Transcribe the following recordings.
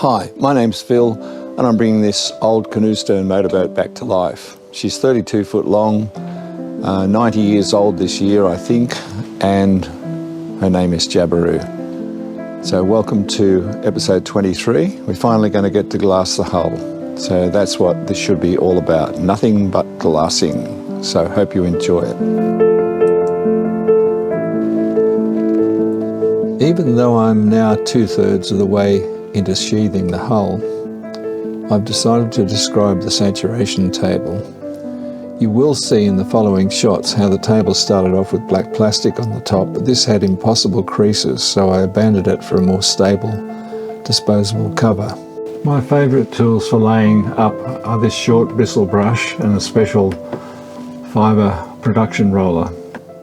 Hi, my name's Phil and I'm bringing this old canoe stern motorboat back to life. She's 32 foot long, 90 years old this year I think, and her name is Jabiru. So welcome to episode 23. We're finally going to get to glass the hull. So that's what this should be all about, nothing but glassing. So hope you enjoy it. Even though I'm now 2/3 of the way into sheathing the hull, I've decided to describe the saturation table. You will see in the following shots how the table started off with black plastic on the top, but this had impossible creases, so I abandoned it for a more stable, disposable cover. My favourite tools for laying up are this short bristle brush and a special fibre production roller.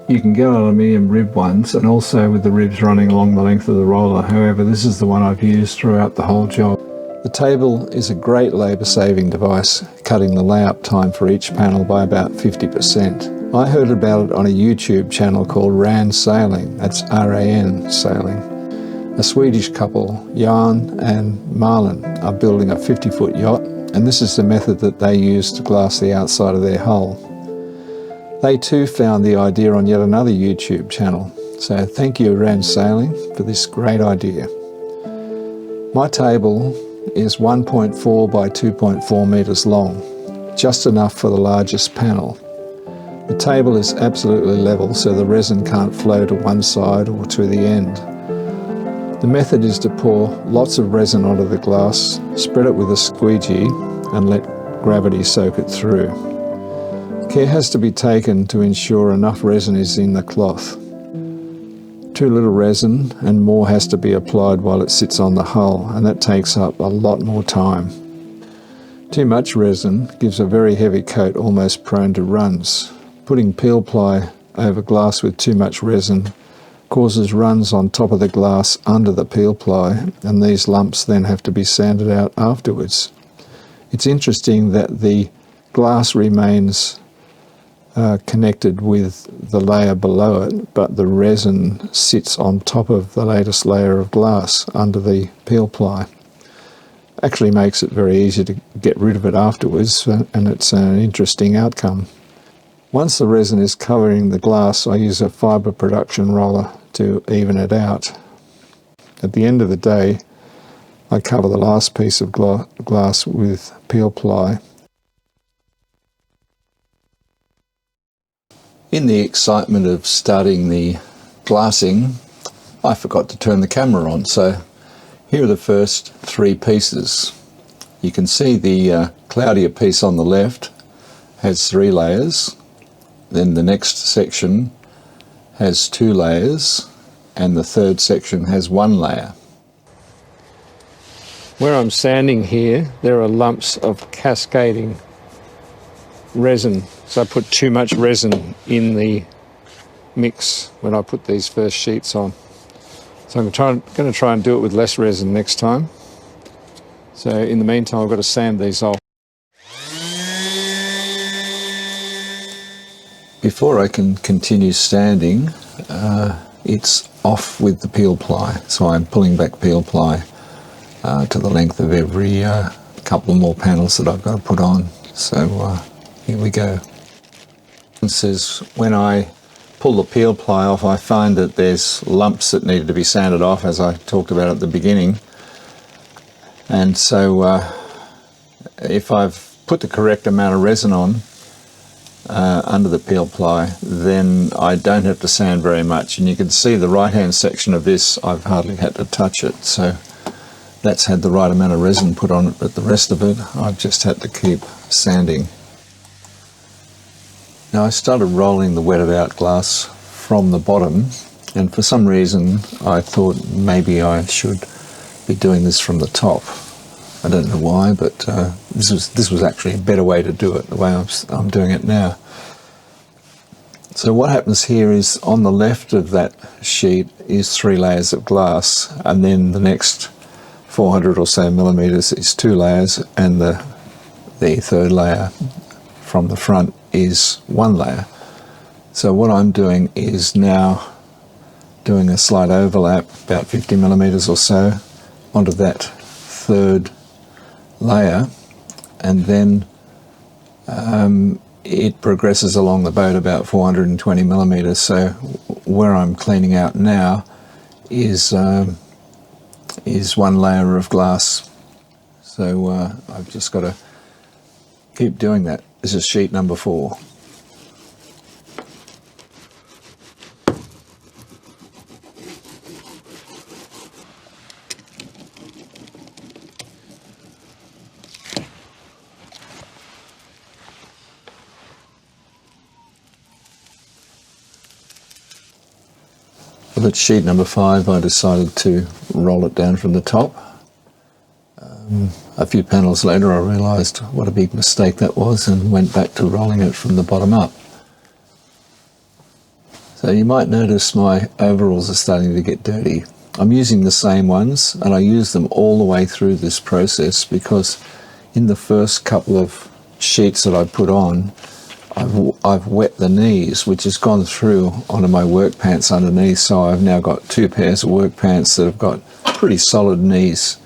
You can get aluminium rib ones, and also with the ribs running along the length of the roller. However, this is the one I've used throughout the whole job. The table is a great labour-saving device, cutting the layup time for each panel by about 50%. I heard about it on a YouTube channel called RAN Sailing, that's R-A-N Sailing. A Swedish couple, Jan and Marlin, are building a 50-foot yacht, and this is the method that they use to glass the outside of their hull. They too found the idea on yet another YouTube channel, so thank you RAN Sailing for this great idea. My table is 1.4 by 2.4 metres long, just enough for the largest panel. The table is absolutely level, so the resin can't flow to one side or to the end. The method is to pour lots of resin onto the glass, spread it with a squeegee and let gravity soak it through. Care has to be taken to ensure enough resin is in the cloth. Too little resin and more has to be applied while it sits on the hull, and that takes up a lot more time. Too much resin gives a very heavy coat, almost prone to runs. Putting peel ply over glass with too much resin causes runs on top of the glass under the peel ply, and these lumps then have to be sanded out afterwards. It's interesting that the glass remains connected with the layer below it, but the resin sits on top of the latest layer of glass under the peel ply. Actually makes it very easy to get rid of it afterwards, and it's an interesting outcome. Once the resin is covering the glass, I use a fibre production roller to even it out. At the end of the day, I cover the last piece of glass with peel ply. In the excitement of starting the glassing, I forgot to turn the camera on, so here are the first three pieces. You can see the cloudier piece on the left has 3 layers, then the next section has 2 layers, and the third section has 1 layer. Where I'm standing here, there are lumps of cascading resin, so I put too much resin in the mix when I put these first sheets on. So I'm going to try and do it with less resin next time. So in the meantime, I've got to sand these off. Before I can continue sanding, it's off with the peel ply, so I'm pulling back peel ply to the length of every couple more panels that I've got to put on. So here we go. It says when I pull the peel ply off, I find that there's lumps that needed to be sanded off, as I talked about at the beginning. And so if I've put the correct amount of resin on under the peel ply, then I don't have to sand very much. And you can see the right hand section of this, I've hardly had to touch it. So that's had the right amount of resin put on it, but the rest of it I've just had to keep sanding. Now I started rolling the wetted out glass from the bottom, and for some reason I thought maybe I should be doing this from the top. I don't know why, but this was actually a better way to do it, the way I'm doing it now. So what happens here is on the left of that sheet is 3 layers of glass, and then the next 400 or so millimeters is 2 layers, and the third layer from the front is 1 layer. So what I'm doing is now doing a slight overlap, about 50 millimeters or so, onto that third layer, and then it progresses along the boat about 420 millimeters. So where I'm cleaning out now is one layer of glass. So I've just got to keep doing that. This is sheet number 4. Well, at sheet number 5 I decided to roll it down from the top. A few panels later I realised what a big mistake that was and went back to rolling it from the bottom up. So you might notice my overalls are starting to get dirty. I'm using the same ones, and I use them all the way through this process because in the first couple of sheets that I put on, I've wet the knees, which has gone through onto my work pants underneath, so I've now got 2 pairs of work pants that have got pretty solid knees.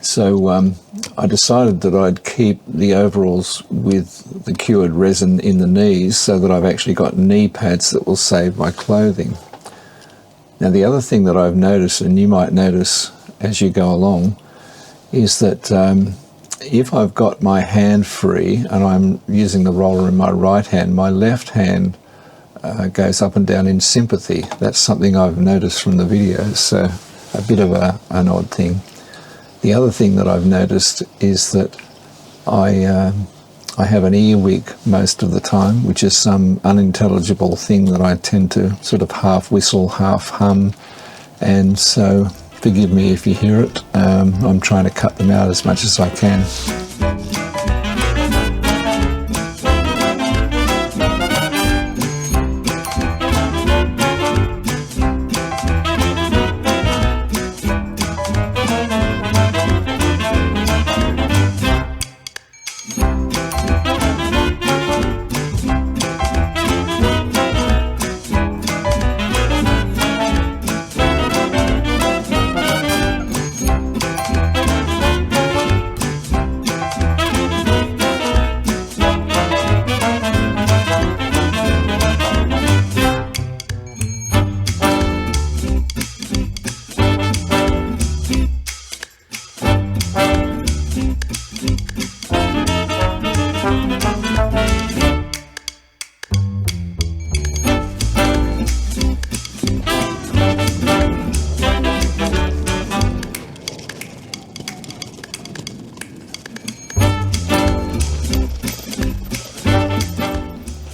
So I decided that I'd keep the overalls with the cured resin in the knees so that I've actually got knee pads that will save my clothing. Now the other thing that I've noticed, and you might notice as you go along, is that if I've got my hand free and I'm using the roller in my right hand, my left hand goes up and down in sympathy. That's something I've noticed from the videos, so a bit of an odd thing. The other thing that I've noticed is that I have an earwig most of the time, which is some unintelligible thing that I tend to sort of half whistle, half hum, and so forgive me if you hear it. I'm trying to cut them out as much as I can.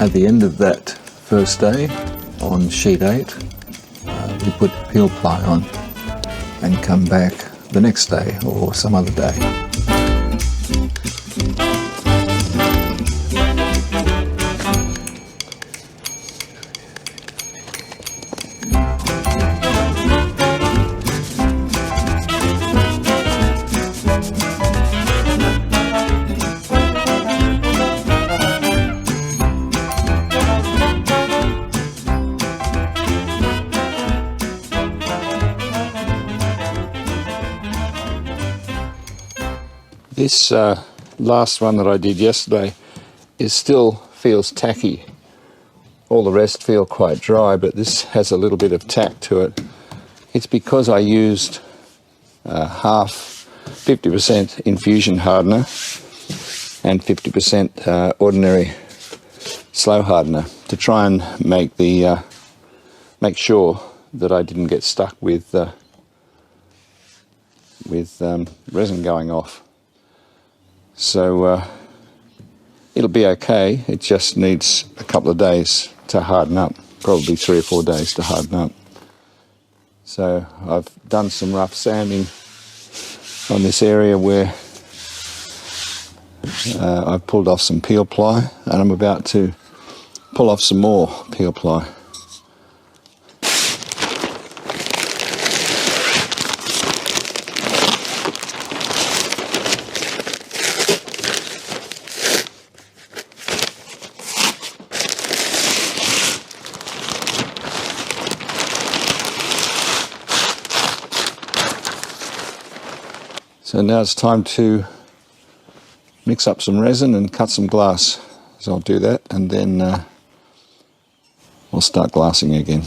At the end of that first day, on sheet 8, we put peel ply on and come back the next day or some other day. This last one that I did yesterday still feels tacky. All the rest feel quite dry, but this has a little bit of tack to it. It's because I used 50% infusion hardener and 50% ordinary slow hardener to try and make sure that I didn't get stuck with resin going off. So it'll be okay. It just needs a couple of days to harden up, probably 3 or 4 days to harden up. So I've done some rough sanding on this area where I've pulled off some peel ply, and I'm about to pull off some more peel ply. So now it's time to mix up some resin and cut some glass. So I'll do that, and then we'll start glassing again.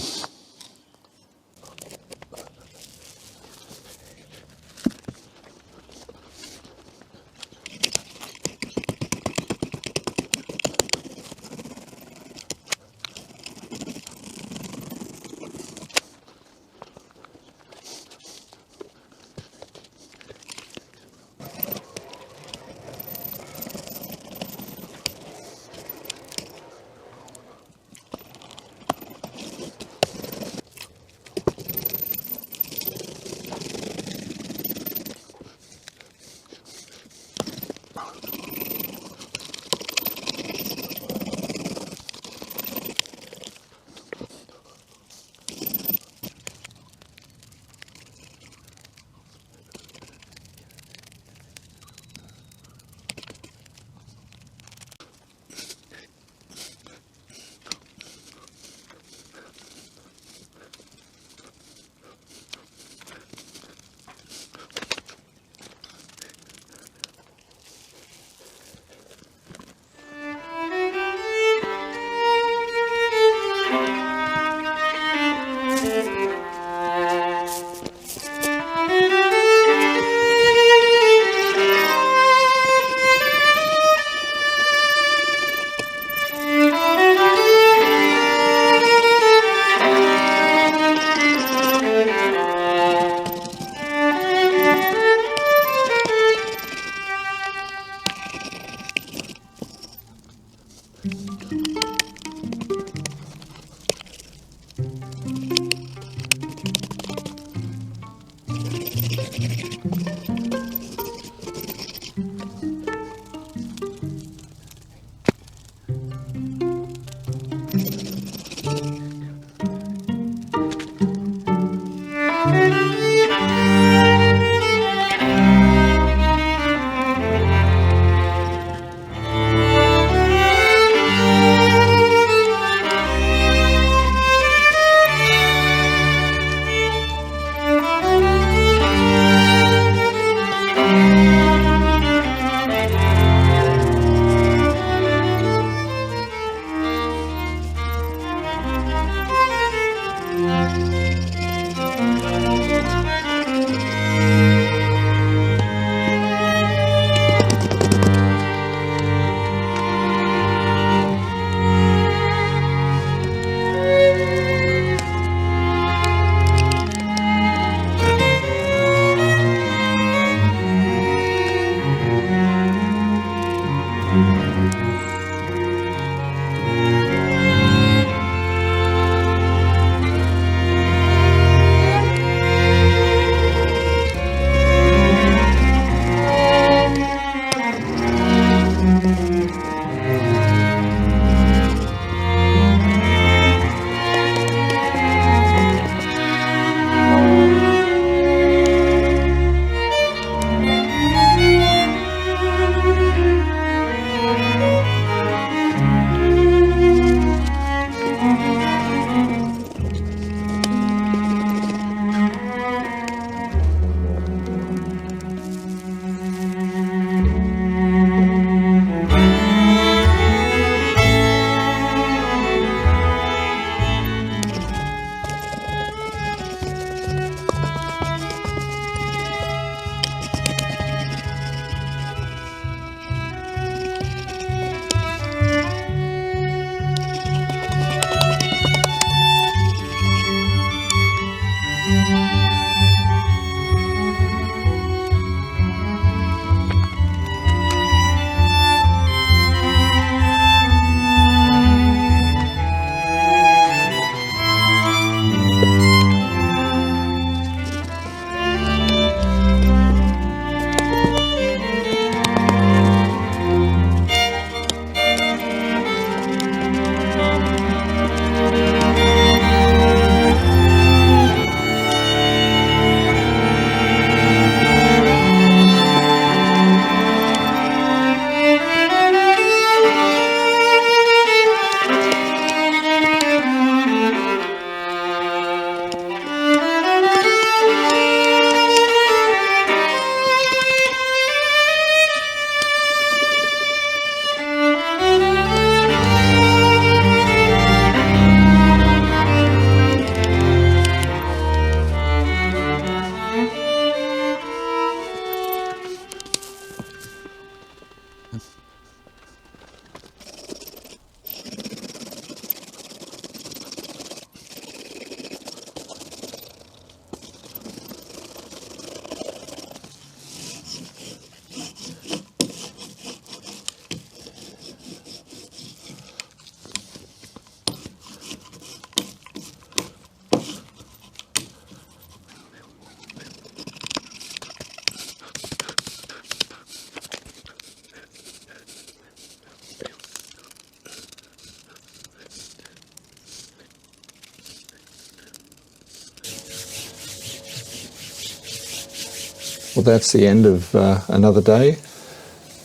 Well, that's the end of another day.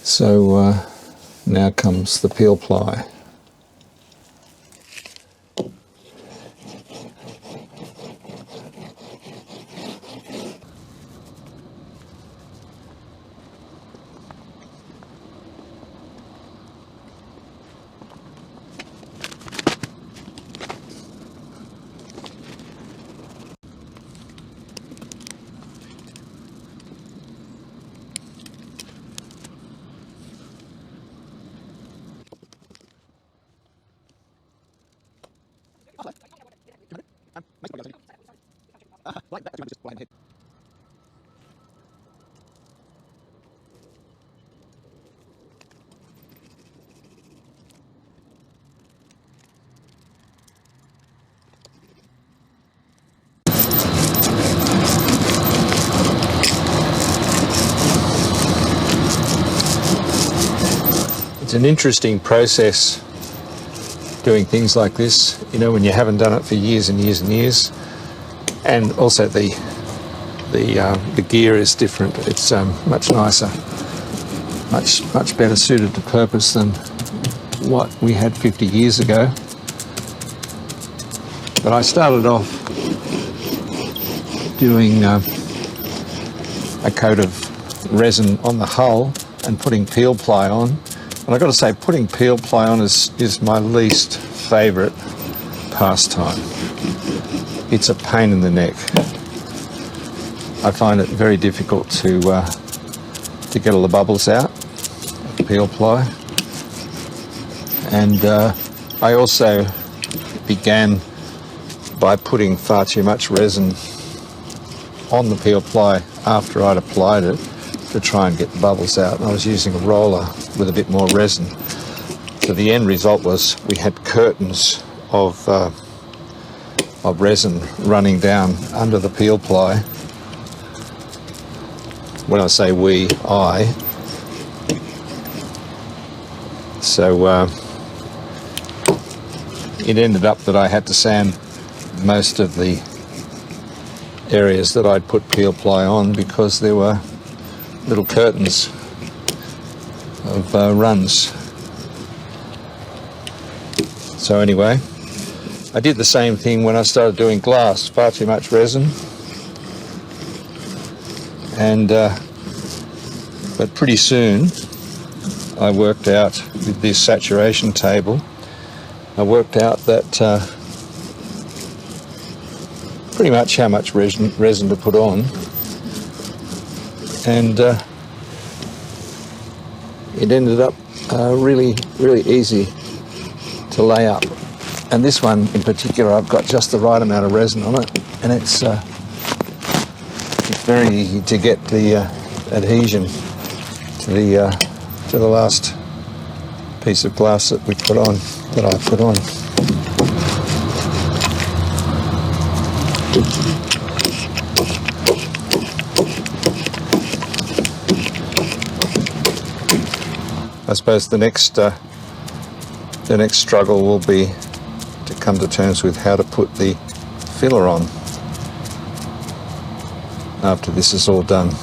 So now comes the peel ply. It's an interesting process doing things like this, you know, when you haven't done it for years and years and years. And also the gear is different. It's much nicer, much better suited to purpose than what we had 50 years ago. But I started off doing a coat of resin on the hull and putting peel ply on. And I've got to say, putting peel ply on is my least favourite pastime. It's a pain in the neck. I find it very difficult to get all the bubbles out of peel ply. And I also began by putting far too much resin on the peel ply after I'd applied it to try and get the bubbles out. And I was using a roller with a bit more resin. So the end result was we had curtains of resin running down under the peel ply. When I say we, I. So it ended up that I had to sand most of the areas that I'd put peel ply on because there were little curtains of runs. So anyway, I did the same thing when I started doing glass. Far too much resin, and but pretty soon I worked out with this saturation table. I worked out that pretty much how much resin to put on, and it ended up really easy to lay up. And this one in particular, I've got just the right amount of resin on it, and it's very easy to get the adhesion to the last piece of glass that I put on. I suppose the next struggle will be to come to terms with how to put the filler on after this is all done.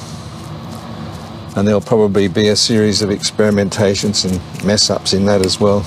And there'll probably be a series of experimentations and mess-ups in that as well.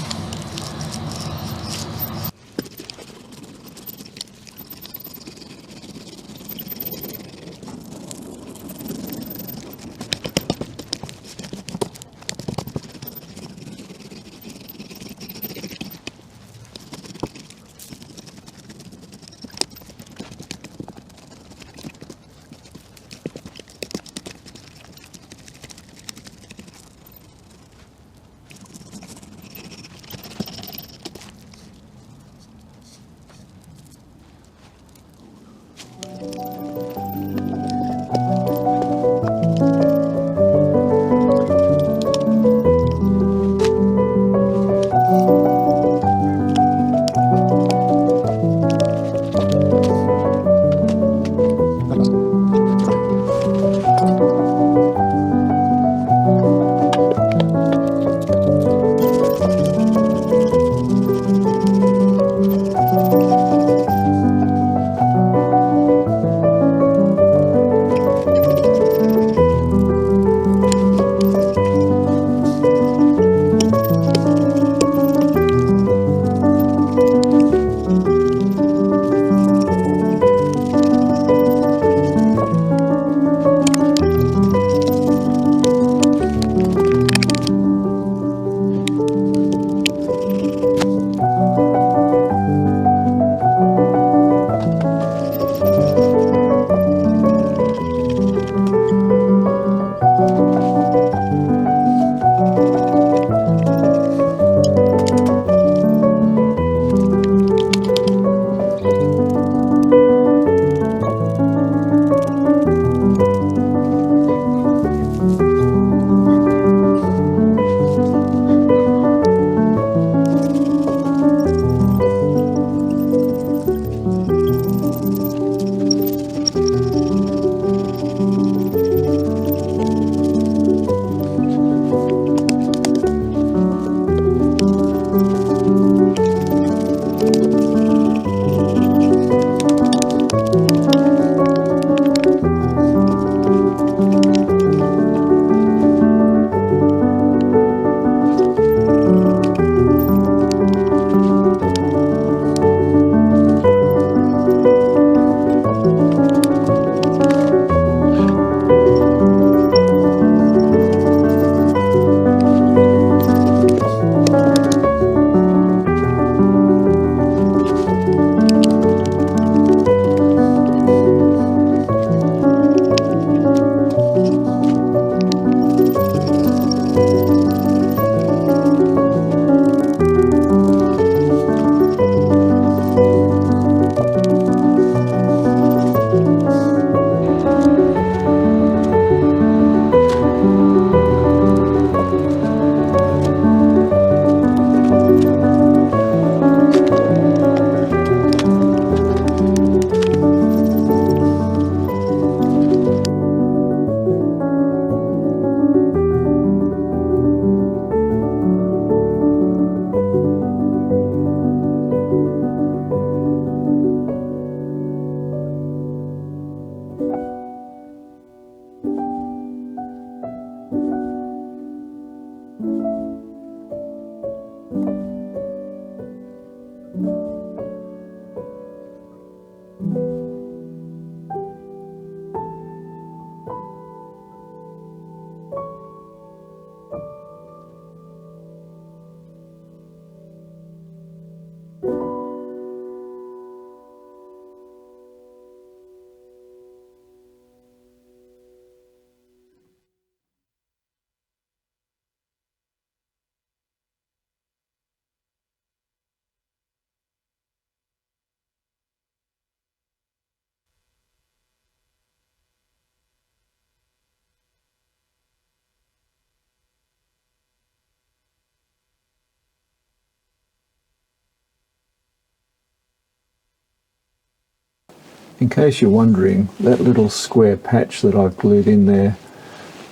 In case you're wondering, that little square patch that I've glued in there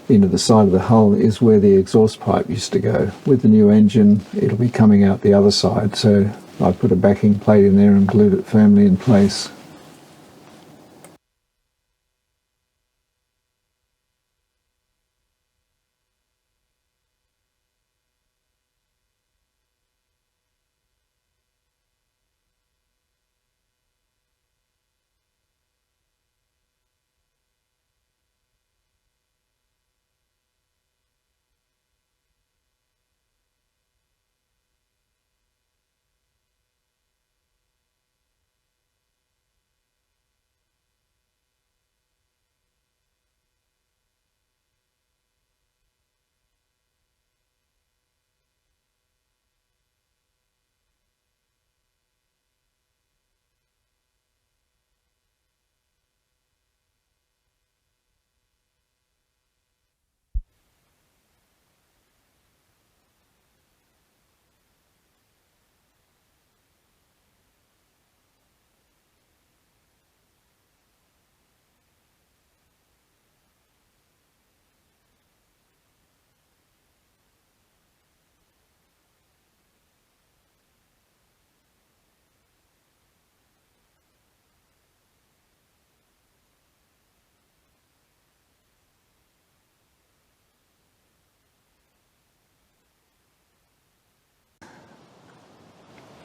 into the side of the hull is where the exhaust pipe used to go. With the new engine, it'll be coming out the other side, so I put a backing plate in there and glued it firmly in place.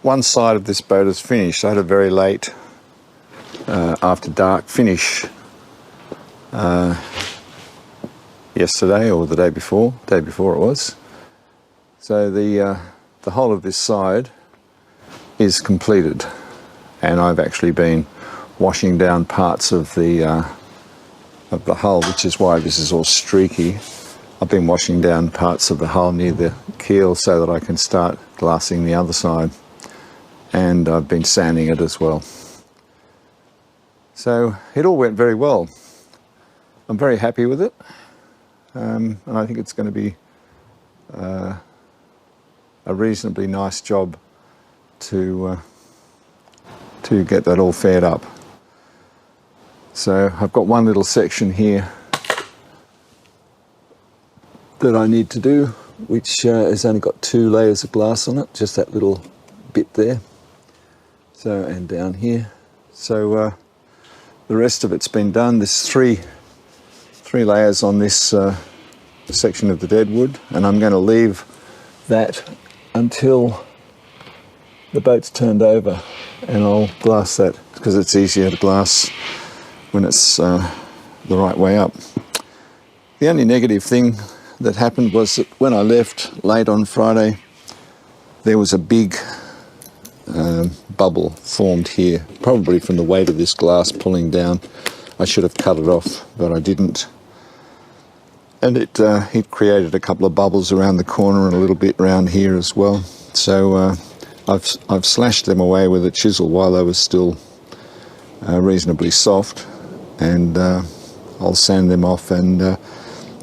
One side of this boat is finished. I had a very late, after dark finish yesterday or the day before it was. So the whole of this side is completed, and I've actually been washing down parts of the hull, which is why this is all streaky. I've been washing down parts of the hull near the keel so that I can start glassing the other side. And I've been sanding it as well. So it all went very well. I'm very happy with it, and I think it's going to be a reasonably nice job to get that all faired up. So I've got one little section here that I need to do, which has only got 2 layers of glass on it, just that little bit there. So, and down here. So the rest of it's been done. There's three layers on this section of the deadwood, and I'm going to leave that until the boat's turned over, and I'll glass that because it's easier to glass when it's the right way up. The only negative thing that happened was that when I left late on Friday, there was a big bubble formed here, probably from the weight of this glass pulling down. I should have cut it off, but I didn't. And it created a couple of bubbles around the corner and a little bit around here as well. So I've slashed them away with a chisel while they were still reasonably soft, and I'll sand them off and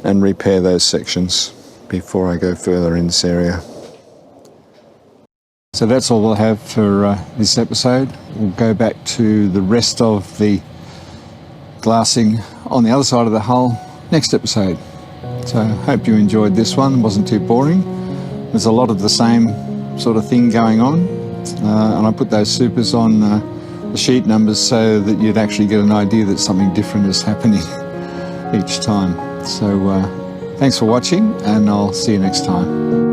repair those sections before I go further in this area. So that's all we'll have for this episode. We'll go back to the rest of the glassing on the other side of the hull next episode. So I hope you enjoyed this one. It wasn't too boring. There's a lot of the same sort of thing going on. And I put those supers on the the sheet numbers so that you'd actually get an idea that something different is happening each time. So thanks for watching, and I'll see you next time.